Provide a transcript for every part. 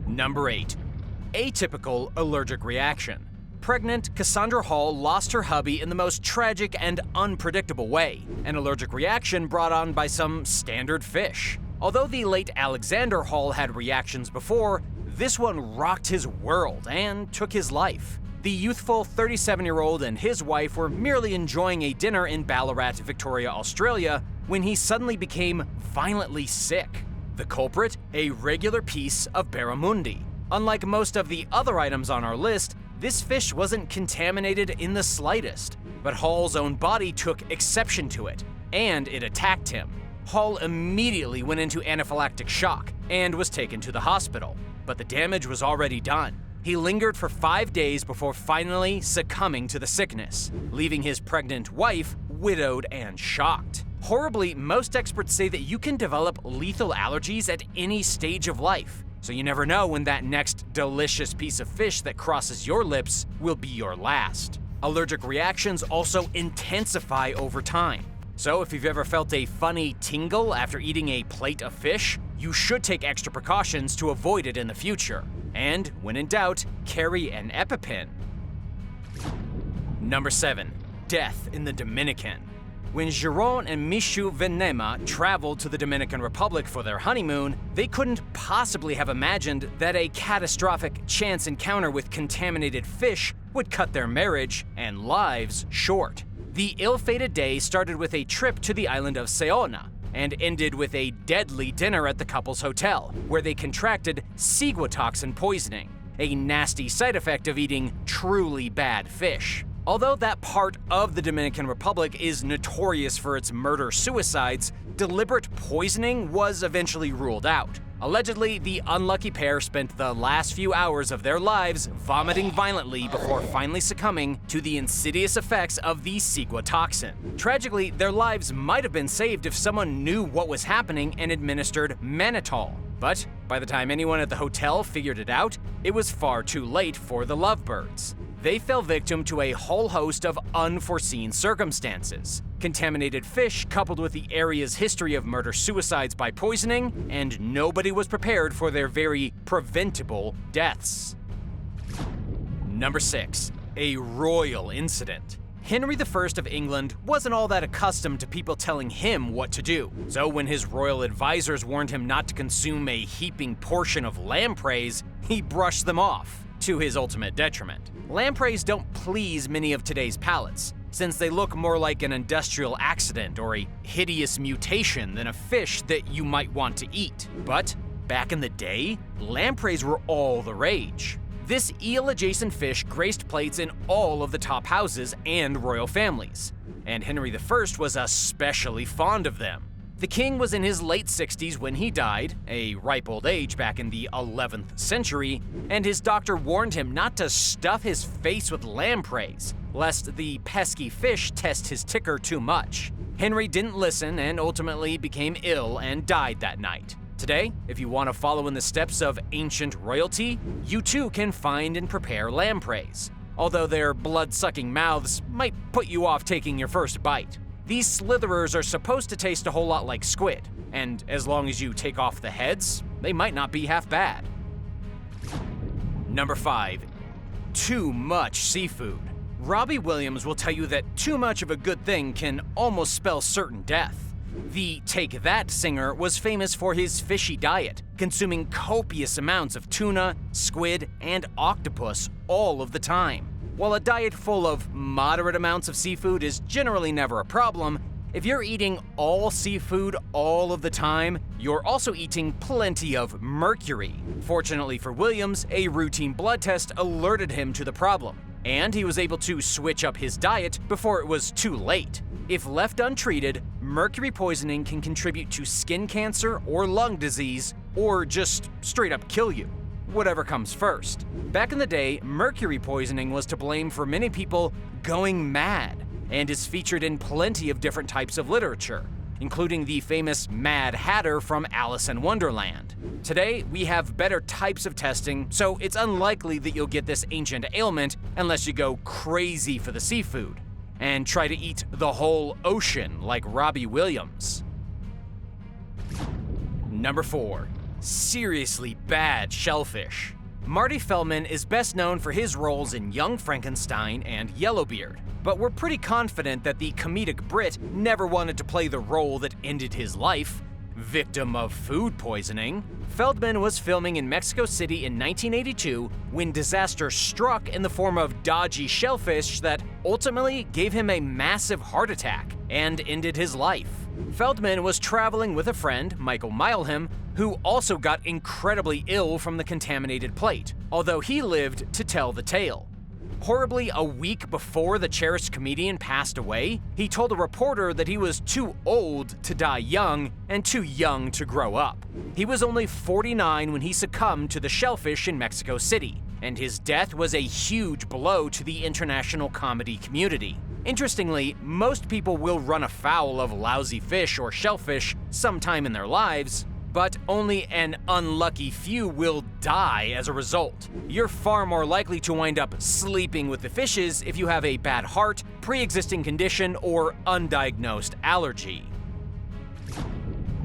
Number 8. Atypical allergic reaction. Pregnant Cassandra Hall lost her hubby in the most tragic and unpredictable way, an allergic reaction brought on by some standard fish. Although the late Alexander Hall had reactions before, this one rocked his world and took his life. The youthful 37-year-old and his wife were merely enjoying a dinner in Ballarat, Victoria, Australia, when he suddenly became violently sick. The culprit? A regular piece of barramundi. Unlike most of the other items on our list, this fish wasn't contaminated in the slightest, but Hall's own body took exception to it, and it attacked him. Hall immediately went into anaphylactic shock and was taken to the hospital, but the damage was already done. He lingered for 5 days before finally succumbing to the sickness, leaving his pregnant wife widowed and shocked. Horribly, most experts say that you can develop lethal allergies at any stage of life, so you never know when that next delicious piece of fish that crosses your lips will be your last. Allergic reactions also intensify over time. So if you've ever felt a funny tingle after eating a plate of fish, you should take extra precautions to avoid it in the future. And when in doubt, carry an EpiPen. Number 7. Death in the Dominican. When Giron and Michu Venema traveled to the Dominican Republic for their honeymoon, they couldn't possibly have imagined that a catastrophic chance encounter with contaminated fish would cut their marriage and lives short. The ill-fated day started with a trip to the island of SAONA and ended with a deadly dinner at the couple's hotel, where they contracted CIGUATOXIN poisoning, a nasty side effect of eating truly bad fish. Although that part of the Dominican Republic is notorious for its murder-suicides, deliberate poisoning was eventually ruled out. Allegedly, the unlucky pair spent the last few hours of their lives vomiting violently before finally succumbing to the insidious effects of the CIGUATOXIN. Tragically, their lives might have been saved if someone knew what was happening and administered mannitol. But by the time anyone at the hotel figured it out, it was far too late for the lovebirds. They fell victim to a whole host of unforeseen circumstances. Contaminated fish coupled with the area's history of murder-suicides by poisoning, and nobody was prepared for their very preventable deaths. Number 6. A royal incident. Henry I of England wasn't all that accustomed to people telling him what to do, so when his royal advisors warned him not to consume a heaping portion of lampreys, he brushed them off, to his ultimate detriment. Lampreys don't please many of today's palates, since they look more like an industrial accident or a hideous mutation than a fish that you might want to eat. But back in the day, lampreys were all the rage. This eel-adjacent fish graced plates in all of the top houses and royal families, and Henry I was especially fond of them. The king was in his late 60s when he died, a ripe old age back in the 11th century, and his doctor warned him not to stuff his face with lampreys, lest the pesky fish test his ticker too much. Henry didn't listen and ultimately became ill and died that night. Today, if you want to follow in the steps of ancient royalty, you too can find and prepare lampreys, although their blood-sucking mouths might put you off taking your first bite. These slitherers are supposed to taste a whole lot like squid, and as long as you take off the heads, they might not be half bad. Number 5. Too much seafood. Robbie Williams will tell you that too much of a good thing can almost spell certain death. The Take That singer was famous for his fishy diet, consuming copious amounts of tuna, squid, and octopus all of the time. While a diet full of moderate amounts of seafood is generally never a problem, if you're eating all seafood all of the time, you're also eating plenty of mercury. Fortunately for Williams, a routine blood test alerted him to the problem, and he was able to switch up his diet before it was too late. If left untreated, mercury poisoning can contribute to skin cancer or lung disease, or just straight up kill you. Whatever comes first. Back in the day, mercury poisoning was to blame for many people going mad, and is featured in plenty of different types of literature, including the famous Mad Hatter from Alice in Wonderland. Today, we have better types of testing, so it's unlikely that you'll get this ancient ailment unless you go crazy for the seafood and try to eat the whole ocean like Robbie Williams. Number 4. seriously bad shellfish. Marty Feldman is best known for his roles in Young Frankenstein and Yellowbeard, but we're pretty confident that the comedic Brit never wanted to play the role that ended his life. Victim of food poisoning, Feldman was filming in Mexico City in 1982 when disaster struck in the form of dodgy shellfish that ultimately gave him a massive heart attack and ended his life. Feldman was traveling with a friend, Michael MILEHAM, who also got incredibly ill from the contaminated plate, although he lived to tell the tale. Horribly, a week before the cherished comedian passed away, he told a reporter that he was too old to die young and too young to grow up. He was only 49 when he succumbed to the shellfish in Mexico City, and his death was a huge blow to the international comedy community. Interestingly, most people will run afoul of lousy fish or shellfish sometime in their lives, but only an unlucky few will die as a result. You're far more likely to wind up sleeping with the fishes if you have a bad heart, pre-existing condition, or undiagnosed allergy.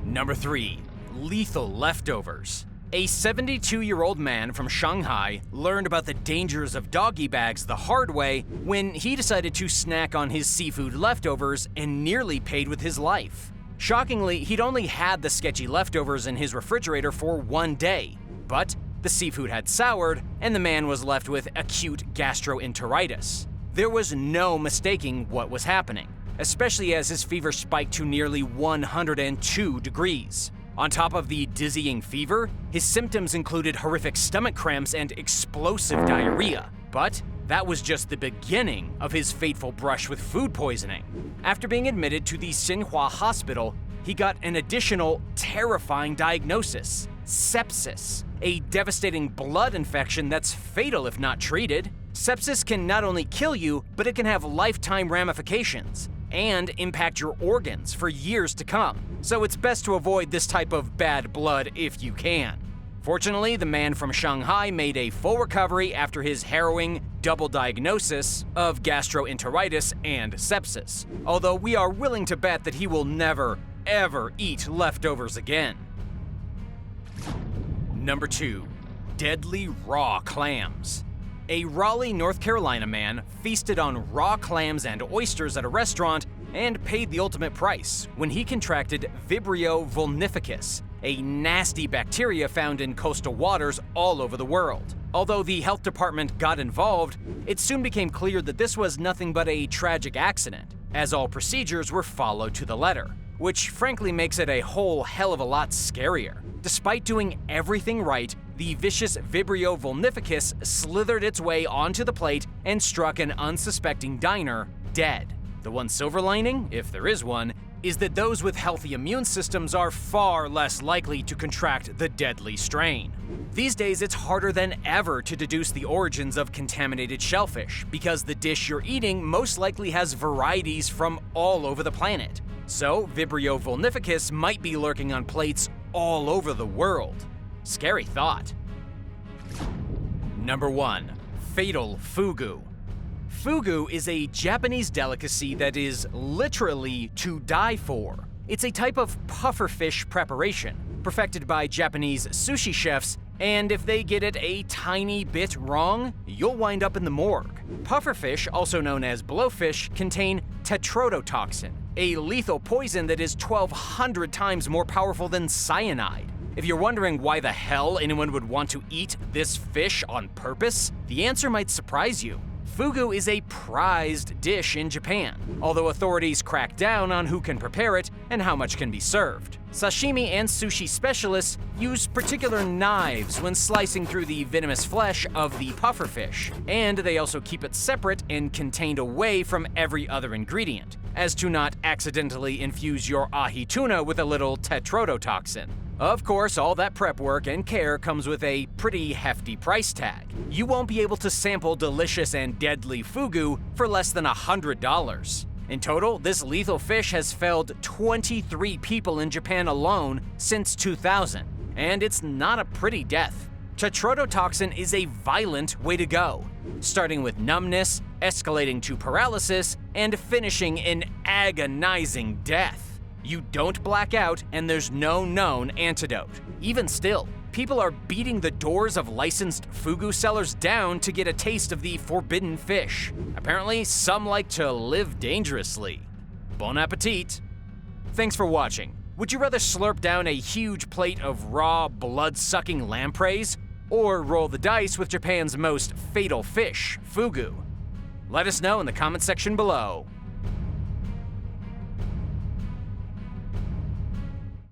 Number 3. Lethal leftovers. A 72-year-old man from Shanghai learned about the dangers of doggy bags the hard way when he decided to snack on his seafood leftovers and nearly paid with his life. Shockingly, he'd only had the sketchy leftovers in his refrigerator for 1 day, but the seafood had soured and the man was left with acute gastroenteritis. There was no mistaking what was happening, especially as his fever spiked to nearly 102 degrees. On top of the dizzying fever, his symptoms included horrific stomach cramps and explosive diarrhea. But that was just the beginning of his fateful brush with food poisoning. After being admitted to the Xinhua hospital, he got an additional terrifying diagnosis: sepsis, a devastating blood infection that's fatal if not treated. Sepsis can not only kill you, but it can have lifetime ramifications and impact your organs for years to come. So it's best to avoid this type of bad blood if you can. Fortunately, the man from Shanghai made a full recovery after his harrowing double diagnosis of gastroenteritis and sepsis, although we are willing to bet that he will never, ever eat leftovers again. Number 2. Deadly raw clams. A Raleigh, North Carolina man feasted on raw clams and oysters at a restaurant and paid the ultimate price when he contracted VIBRIO vulnificus, a nasty bacteria found in coastal waters all over the world. Although the health department got involved, it soon became clear that this was nothing but a tragic accident, as all procedures were followed to the letter, which frankly makes it a whole hell of a lot scarier. Despite doing everything right, the vicious VIBRIO vulnificus slithered its way onto the plate and struck an unsuspecting diner dead. The one silver lining, if there is one, is that those with healthy immune systems are far less likely to contract the deadly strain. These days, it's harder than ever to deduce the origins of contaminated shellfish because the dish you're eating most likely has varieties from all over the planet. So, VIBRIO vulnificus might be lurking on plates all over the world. Scary thought. Number 1. Fatal Fugu. Fugu is a Japanese delicacy that is literally to die for. It's a type of pufferfish preparation, perfected by Japanese sushi chefs, and if they get it a tiny bit wrong, you'll wind up in the morgue. Pufferfish, also known as blowfish, contain tetrodotoxin, a lethal poison that is 1,200 times more powerful than cyanide. If you're wondering why the hell anyone would want to eat this fish on purpose, the answer might surprise you. Fugu is a prized dish in Japan, although authorities crack down on who can prepare it and how much can be served. Sashimi and sushi specialists use particular knives when slicing through the venomous flesh of the pufferfish, and they also keep it separate and contained away from every other ingredient, as to not accidentally infuse your ahi tuna with a little tetrodotoxin. Of course, all that prep work and care comes with a pretty hefty price tag. You won't be able to sample delicious and deadly fugu for less than $100. In total, this lethal fish has felled 23 people in Japan alone since 2000, and it's not a pretty death. Tetrodotoxin is a violent way to go, starting with numbness, escalating to paralysis, and finishing in agonizing death. You don't black out, and there's no known antidote. Even still, people are beating the doors of licensed Fugu sellers down to get a taste of the forbidden fish. Apparently, some like to live dangerously. Bon appetit! Thanks for watching. Would you rather slurp down a huge plate of raw, blood-sucking lampreys, or roll the dice with Japan's most fatal fish, Fugu? Let us know in the comment section below.